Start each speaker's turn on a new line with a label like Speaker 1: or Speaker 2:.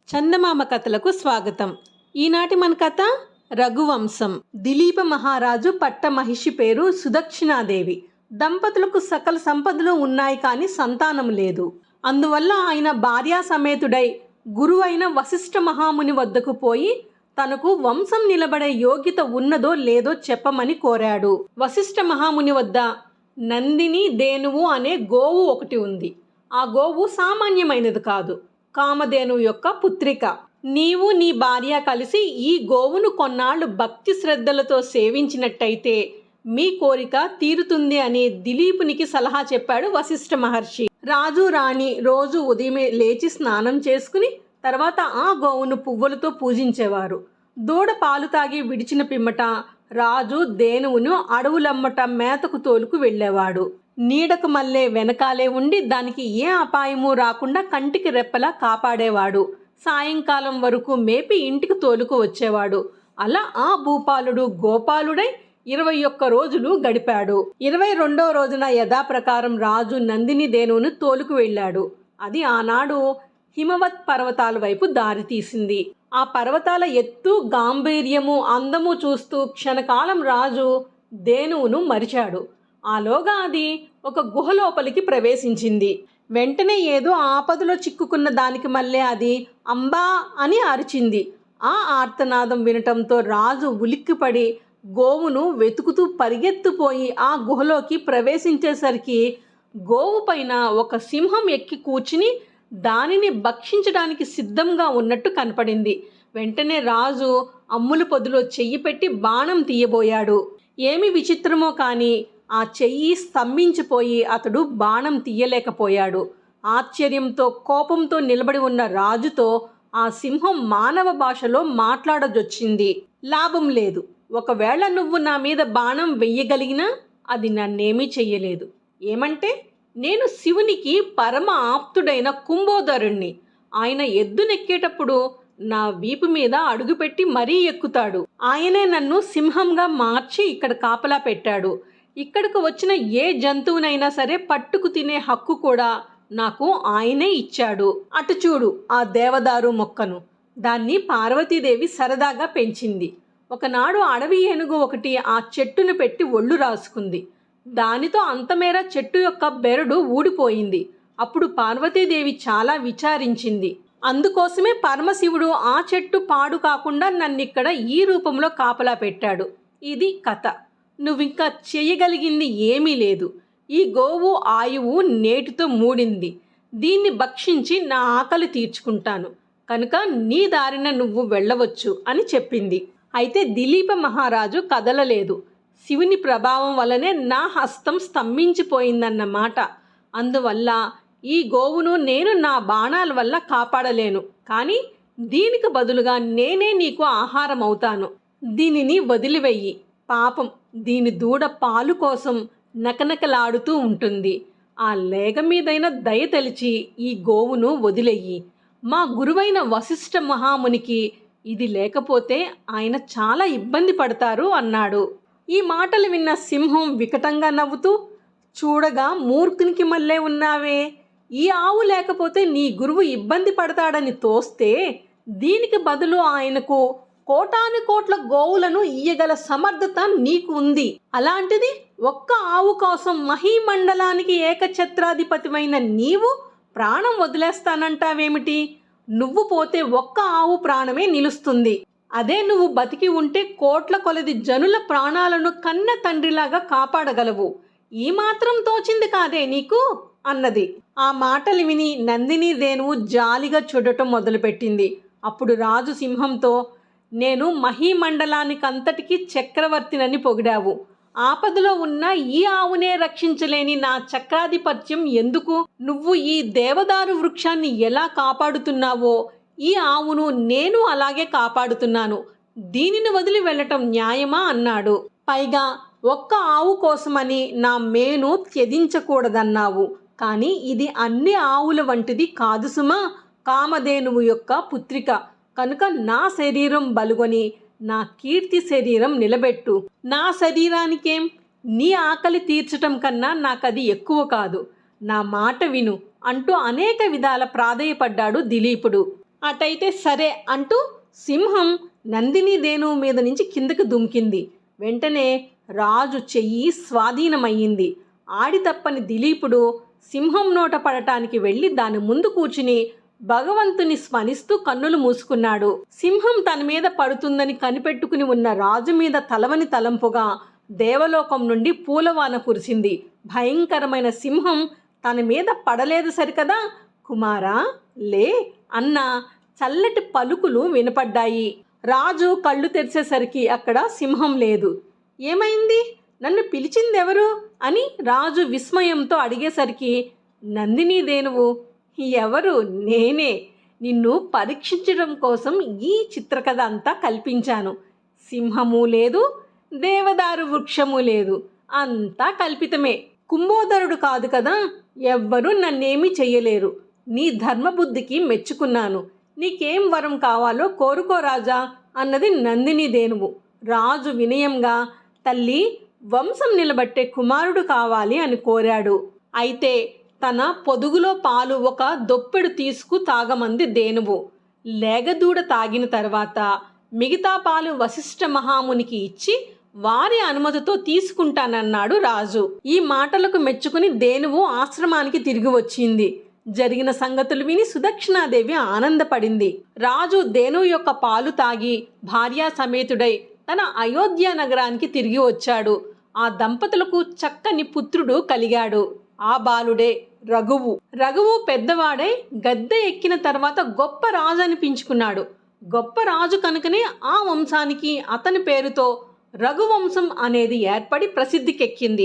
Speaker 1: చందమామ కథలకు స్వాగతం. ఈనాటి మన కథ రఘువంశం. దిలీప మహారాజు పట్ట మహిషి పేరు సుదక్షిణాదేవి. దంపతులకు సకల సంపదలు ఉన్నాయి, కానీ సంతానం లేదు. అందువల్ల ఆయన భార్యా సమేతుడై గురువైన వశిష్ఠ మహాముని వద్దకు పోయి తనకు వంశం నిలబడే యోగ్యత ఉన్నదో లేదో చెప్పమని కోరాడు. వశిష్ఠ మహాముని వద్ద నందిని దేనువు అనే గోవు ఒకటి ఉంది. ఆ గోవు సామాన్యమైనది కాదు, కామధేనువు యొక్క పుత్రిక. నీవు నీ భార్య కలిసి ఈ గోవును కొన్నాళ్ళు భక్తి శ్రద్ధలతో సేవించినట్టయితే మీ కోరిక తీరుతుంది అని దిలీపునికి సలహా చెప్పాడు వశిష్ఠ మహర్షి. రాజు రాణి రోజు ఉదయమే లేచి స్నానం చేసుకుని తర్వాత ఆ గోవును పువ్వులతో పూజించేవారు. దూడ పాలు తాగి విడిచిన పిమ్మట రాజు దేనువును అడవులమ్మట మేతకు తోలుకు వెళ్ళేవాడు. నీడకు మల్లె వెనకాలే ఉండి దానికి ఏ అపాయము రాకుండా కంటికి రెప్పలా కాపాడేవాడు. సాయంకాలం వరకు మేపి ఇంటికి తోలుకు వచ్చేవాడు. అలా ఆ భూపాలుడు గోపాలుడై 21 రోజులు గడిపాడు. 22వ రోజున యథాప్రకారం రాజు నందిని దేనువును తోలుకు వెళ్ళాడు. అది ఆనాడు హిమవత్ పర్వతాల వైపు దారితీసింది. ఆ పర్వతాల ఎత్తు, గాంభీర్యము, అందము చూస్తూ క్షణకాలం రాజు దేనువును మరిచాడు. ఆలోగా అది ఒక గుహ లోపలికి ప్రవేశించింది. వెంటనే ఏదో ఆపదలో చిక్కుకున్న దానికి మళ్ళీ అది అంబా అని అరిచింది. ఆ ఆర్తనాదం వినటంతో రాజు ఉలిక్కిపడి గోవును వెతుకుతూ పరిగెత్తుపోయి ఆ గుహలోకి ప్రవేశించేసరికి గోవు పైన ఒక సింహం ఎక్కి కూర్చుని దానిని భక్షించడానికి సిద్ధంగా ఉన్నట్టు కనపడింది. వెంటనే రాజు అమ్ముల పొదిలో చెయ్యి పెట్టి బాణం తీయబోయాడు. ఏమి విచిత్రమో కానీ ఆ చెయ్యి స్తంభించిపోయి అతడు బాణం తీయలేకపోయాడు. ఆశ్చర్యంతో కోపంతో నిలబడి ఉన్న రాజుతో ఆ సింహం మానవ భాషలో మాట్లాడజొచ్చింది. లాభం లేదు. ఒకవేళ నువ్వు నా మీద బాణం వెయ్యగలిగినా అది నన్నేమీ చెయ్యలేదు. ఏమంటే నేను శివునికి పరమ ఆప్తుడైన కుంభోదరుణ్ణి. ఆయన ఎద్దునెక్కేటప్పుడు నా వీపు మీద అడుగుపెట్టి మరీ ఎక్కుతాడు. ఆయనే నన్ను సింహంగా మార్చి ఇక్కడ కాపలా పెట్టాడు. ఇక్కడికి వచ్చిన ఏ జంతువునైనా సరే పట్టుకు తినే హక్కు కూడా నాకు ఆయనే ఇచ్చాడు. అటు చూడు ఆ దేవదారు మొక్కను. దాన్ని పార్వతీదేవి సరదాగా పెంచింది. ఒకనాడు అడవి ఏనుగు ఒకటి ఆ చెట్టును పెట్టి ఒళ్ళు రాసుకుంది. దానితో అంతమేర చెట్టు యొక్క బెరడు ఊడిపోయింది. అప్పుడు పార్వతీదేవి చాలా విచారించింది. అందుకోసమే పరమశివుడు ఆ చెట్టు పాడు కాకుండా నన్నిక్కడ ఈ రూపంలో కాపలా పెట్టాడు. ఇది కథ. నువ్వింకా చేయగలిగింది ఏమీ లేదు. ఈ గోవు ఆయువు నేటితో మూడింది. దీన్ని భక్షించి నా ఆకలి తీర్చుకుంటాను కనుక నీ దారిన నువ్వు వెళ్ళవచ్చు అని చెప్పింది. అయితే దిలీప మహారాజు కదలలేదు. శివుని ప్రభావం వల్లనే నా హస్తం స్తంభించిపోయిందన్నమాట. అందువల్ల ఈ గోవును నేను నా బాణాల వల్ల కాపాడలేను, కానీ దీనికి బదులుగా నేనే నీకు ఆహారం అవుతాను. దీనిని వదిలివెయ్యి. పాపం, దీని దూడ పాలు కోసం నకనకలాడుతూ ఉంటుంది. ఆ లేగ మీదైన దయ తెలిచి ఈ గోవును వదిలేయి. మా గురువైన వశిష్ఠ మహామునికి ఇది లేకపోతే ఆయన చాలా ఇబ్బంది పడతారు అన్నాడు. ఈ మాటలు విన్న సింహం వికటంగా నవ్వుతూ, చూడగా మూర్ఖునికి మళ్ళీ ఉన్నావే. ఈ ఆవు లేకపోతే నీ గురువు ఇబ్బంది పడతాడని తోస్తే దీనికి బదులు ఆయనకు కోటాను కోట్ల గోవులను ఇయ్యగల సమర్థత నీకు ఉంది. అలాంటిది ఒక్క ఆవు కోసం మహీమండలానికి ఏకఛత్రాధిపతివైన నీవు ప్రాణం వదిలేస్తానంటావేమిటి? నువ్వు పోతే ఒక్క ఆవు ప్రాణమే నిలుస్తుంది. అదే నువ్వు బతికి ఉంటే కోట్ల కొలది జనుల ప్రాణాలను కన్న తండ్రిలాగా కాపాడగలవు. ఈ మాత్రం తోచింది కాదే నీకు అన్నది. ఆ మాటలు విని నందిని దేనువు జాలిగా చూడటం మొదలుపెట్టింది. అప్పుడు రాజు సింహంతో, నేను మహీమండలానికంతటికీ చక్రవర్తినని పొగిడావు. ఆపదలో ఉన్న ఈ ఆవునే రక్షించలేని నా చక్రాధిపత్యం ఎందుకు? నువ్వు ఈ దేవదారు వృక్షాన్ని ఎలా కాపాడుతున్నావో ఈ ఆవును నేను అలాగే కాపాడుతున్నాను. దీనిని వదిలి వెళ్ళటం న్యాయమా అన్నాడు. పైగా ఒక్క ఆవు కోసమని నా మేను త్యజించకూడదన్నావు. కానీ ఇది అన్ని ఆవుల వంటిది కాదు సుమా. కామధేనువు యొక్క పుత్రిక కనుక నా శరీరం బలుగొని నా కీర్తి శరీరం నిలబెట్టు. నా శరీరానికేం, నీ ఆకలి తీర్చటం కన్నా నాకది ఎక్కువ కాదు. నా మాట విను అంటూ అనేక విధాల ప్రాధేయపడ్డాడు దిలీపుడు. అటైతే సరే అంటూ సింహం నందిని ధేనువు మీద నుంచి కిందకు దుమికింది. వెంటనే రాజు చెయ్యి స్వాధీనమయ్యింది. ఆడి తప్పని దిలీపుడు సింహం నోట పడటానికి వెళ్ళి దాని ముందు కూర్చుని భగవంతుని స్మరిస్తూ కన్నులు మూసుకున్నాడు. సింహం తన మీద పడుతుందని కనిపెట్టుకుని ఉన్న రాజు మీద తలవని తలంపుగా దేవలోకం నుండి పూలవాన కురిసింది. భయంకరమైన సింహం తన మీద పడలేదు సరికదా, కుమారా లే అన్న చల్లటి పలుకులు వినపడ్డాయి. రాజు కళ్ళు తెరిచేసరికి అక్కడ సింహం లేదు. ఏమైంది, నన్ను పిలిచిందెవరు అని రాజు విస్మయంతో అడిగేసరికి నందిని ధేనువు, ఎవరు, నేనే. నిన్ను పరీక్షించడం కోసం ఈ చిత్రకథ అంతా కల్పించాను. సింహము లేదు, దేవదారు వృక్షము లేదు, అంతా కల్పితమే. కుంభోదరుడు కాదు కదా, ఎవ్వరూ నన్నేమీ చెయ్యలేరు. నీ ధర్మబుద్ధికి మెచ్చుకున్నాను. నీకేం వరం కావాలో కోరుకో రాజా అన్నది నందిని ధేనువు. రాజు వినయంగా తల్లి, వంశం నిలబట్టే కుమారుడు కావాలి అని కోరాడు. అయితే తన పొదుగులో పాలు ఒక దొప్పెడు తీసుకు తాగమంది ధేనువు. లేగదూడ తాగిన తర్వాత మిగతా పాలు వశిష్ఠ మహామునికి ఇచ్చి వారి అనుమతితో తీసుకుంటానన్నాడు రాజు. ఈ మాటలకు మెచ్చుకుని ధేనువు ఆశ్రమానికి తిరిగి వచ్చింది. జరిగిన సంగతులు విని సుదక్షిణాదేవి ఆనందపడింది. రాజు ధేనువు యొక్క పాలు తాగి భార్యా సమేతుడై తన అయోధ్య నగరానికి తిరిగి వచ్చాడు. ఆ దంపతులకు చక్కని పుత్రుడు కలిగాడు. ఆ బాలుడే రఘువు. రఘువు పెద్దవాడై గద్దె ఎక్కిన తర్వాత గొప్ప రాజు అనిపించుకున్నాడు. గొప్ప రాజు కనుకనే ఆ వంశానికి అతని పేరుతో రఘువంశం అనేది ఏర్పడి ప్రసిద్ధికెక్కింది.